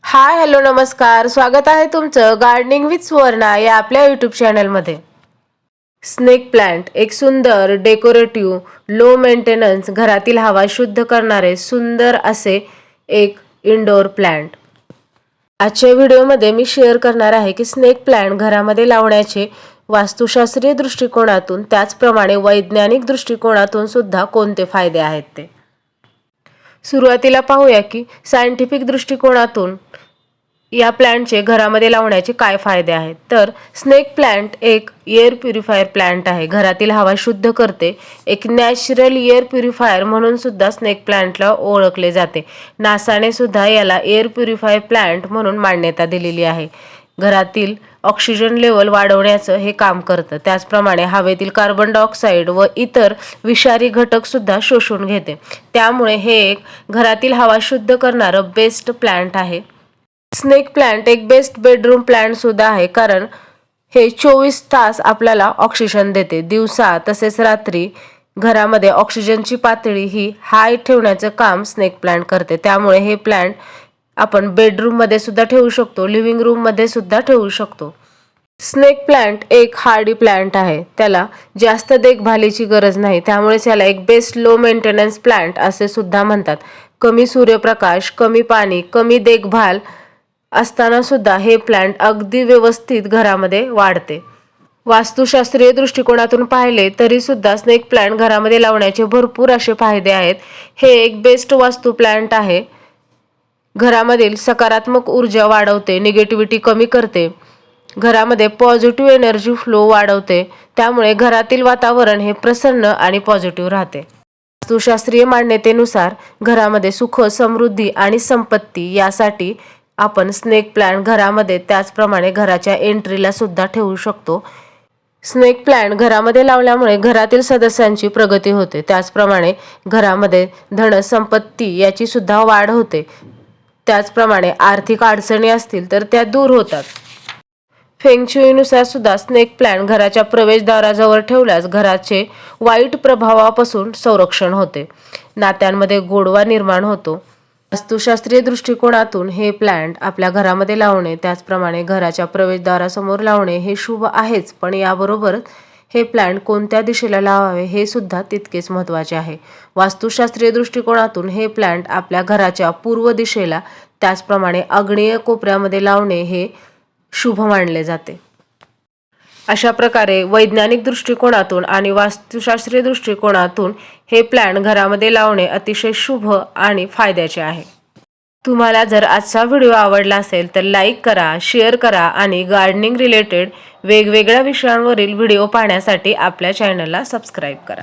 Hi hello नमस्कार, स्वागत आहे तुमचं गार्डनिंग विथ सुवर्णा या आपल्या यूट्यूब चॅनलमध्ये. स्नेक प्लांट एक सुंदर डेकोरेटिव्ह लो मेंटेनन्स घरातील हवा शुद्ध करणारे सुंदर असे एक इंडोर प्लांट. आजच्या व्हिडिओमध्ये मी शेअर करणार आहे की स्नेक प्लांट घरामध्ये लावण्याचे वास्तुशास्त्रीय दृष्टिकोनातून त्याचप्रमाणे वैज्ञानिक दृष्टिकोनातून सुद्धा कोणते फायदे आहेत ते. सुरुवातीला पाहूया की सायंटिफिक दृष्टिकोनातून या प्लांटचे घरामध्ये लावण्याचे काय फायदे आहेत. तर स्नेक प्लांट एक एअर प्युरिफायर प्लांट आहे. घरातील हवा शुद्ध करते. एक नॅचरल एअर प्युरिफायर म्हणून सुद्धा स्नेक प्लांटला ओळखले जाते. नासाने सुद्धा याला एअर प्युरिफायर प्लांट म्हणून मान्यता दिलेली आहे. घरातील ऑक्सिजन लेवल वाढवण्याचं हे काम करतं. त्याचप्रमाणे हवेतील कार्बन डायऑक्साईड व इतर विषारी घटक सुद्धा शोषून घेते. त्यामुळे हे एक घरातील हवा शुद्ध करणारं बेस्ट प्लांट आहे. स्नेक प्लांट एक बेस्ट बेडरूम प्लांट सुद्धा आहे, कारण हे 24 तास आपल्याला ऑक्सिजन देते. दिवसा तसेच रात्री घरामध्ये ऑक्सिजनची पातळी ही हाय ठेवण्याचं काम स्नेक प्लांट करते. त्यामुळे हे प्लांट आपण बेडरूममध्ये सुद्धा ठेवू शकतो, लिव्हिंग रूममध्ये सुद्धा ठेवू शकतो. स्नेक प्लांट एक हार्डी प्लांट आहे. त्याला जास्त देखभालीची गरज नाही. त्यामुळेच याला एक बेस्ट लो मेंटेनन्स प्लांट असे सुद्धा म्हणतात. कमी सूर्यप्रकाश, कमी पाणी, कमी देखभाल असताना सुद्धा हे प्लांट अगदी व्यवस्थित घरामध्ये वाढते. वास्तुशास्त्रीय दृष्टिकोनातून पाहिले तरी सुद्धा स्नेक प्लांट घरामध्ये लावण्याचे भरपूर असे फायदे आहेत. हे एक बेस्ट वास्तू प्लांट आहे. घरामधील सकारात्मक ऊर्जा वाढवते, निगेटिव्हिटी कमी करते, घरामध्ये पॉझिटिव्ह एनर्जी फ्लो वाढवते. त्यामुळे घरातील वातावरण हे प्रसन्न आणि पॉझिटिव्ह राहते. वास्तुशास्त्रीय मान्यतेनुसार घरामध्ये सुख, समृद्धी आणि संपत्ती यासाठी आपण स्नेक प्लांट घरामध्ये त्याचप्रमाणे घराच्या एंट्रीला सुद्धा ठेवू शकतो. स्नेक प्लांट घरामध्ये लावल्यामुळे घरातील सदस्यांची प्रगती होते. त्याचप्रमाणे घरामध्ये धन संपत्ती याची सुद्धा वाढ होते. त्याचप्रमाणे आर्थिक अडचणी असतील तर त्या दूर होतात. फेंगशुईनुसार सुद्धा स्नेक प्लांट घराच्या प्रवेशद्वाराजवळ ठेवल्यास घराचे वाईट प्रभावापासून संरक्षण होते. नात्यांमध्ये गोडवा निर्माण होतो. वास्तुशास्त्रीय दृष्टिकोनातून हे प्लांट आपल्या घरामध्ये लावणे, त्याचप्रमाणे घराच्या प्रवेशद्वारासमोर लावणे हे शुभ आहेच, पण याबरोबरच हे प्लांट कोणत्या दिशेला लावावे हे सुद्धा तितकेच महत्त्वाचे आहे. वास्तुशास्त्रीय दृष्टिकोनातून हे प्लांट आपल्या घराच्या पूर्व दिशेला, त्याचप्रमाणे आग्नेय कोपऱ्यामध्ये लावणे हे शुभ मानले जाते. अशा प्रकारे वैज्ञानिक दृष्टिकोनातून आणि वास्तुशास्त्रीय दृष्टिकोनातून हे प्लांट घरामध्ये लावणे अतिशय शुभ आणि फायद्याचे आहे. तुम्हाला जर आजचा व्हिडिओ आवडला असेल तर लाईक करा, शेअर करा आणि गार्डनिंग रिलेटेड वेगवेगळ्या विषयांवरील व्हिडिओ पाहण्यासाठी आपल्या चॅनलला सबस्क्राईब करा.